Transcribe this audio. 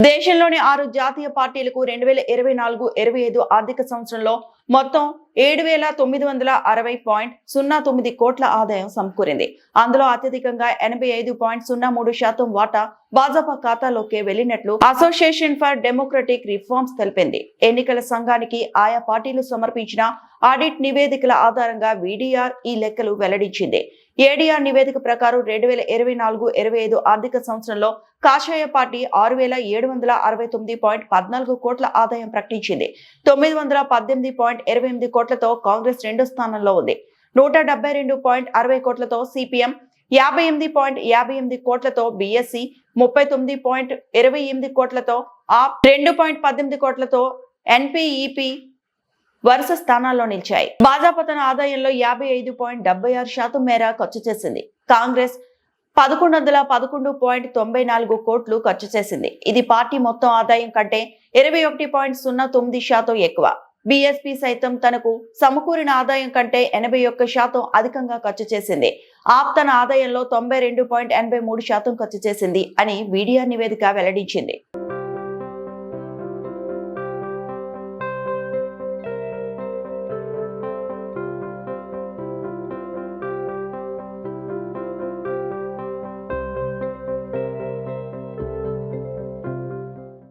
దేశంలోని 6 జాతీయ పార్టీలకు 2024-25 ఆర్థిక సంవత్సరంలో మొత్తం 7,960.09 కోట్ల ఆదాయం సమకూరింది. అందులో అత్యధికంగా 85.03% వాటా భాజపా ఖాతాలోకి వెళ్లినట్లు అసోసియేషన్ ఫర్ డెమోక్రటిక్ రిఫార్మ్స్ తెలిపింది. ఎన్నికల సంఘానికి ఆయా పార్టీలు సమర్పించిన ఆడిట్ నివేదికల ఆధారంగా వీడీఆర్ ఈ లెక్కలు వెల్లడించింది. ఏడీఆర్ నివేదిక ప్రకారం 2024-25 ఆర్థిక సంవత్సరంలో కాషాయ పార్టీ 6,769.14 కోట్ల ఆదాయం ప్రకటించింది. 918.28 కోట్లతో కాంగ్రెస్ రెండో స్థానంలో ఉంది. 172.60 కోట్లతో సిపిఎం, 58.58 కోట్లతో బీఎస్సీ, 39.28 కోట్లతో ఆప్, 2.18 కోట్లతో ఎన్పీఈపీ వరుస స్థానాల్లో నిలిచాయి. భాజపా తన ఆదాయంలో 55.76% మేర ఖర్చు చేసింది. కాంగ్రెస్ 1111.94 కోట్లు ఖర్చు చేసింది. ఇది పార్టీ మొత్తం ఆదాయం కంటే 21.09% ఎక్కువ. బీఎస్పీ సైతం తనకు సమకూరిన ఆదాయం కంటే 81% అధికంగా ఖర్చు చేసింది. ఆప్ తన ఆదాయంలో 92.83% ఖర్చు చేసింది అని వీడీఆర్ నివేదిక వెల్లడించింది.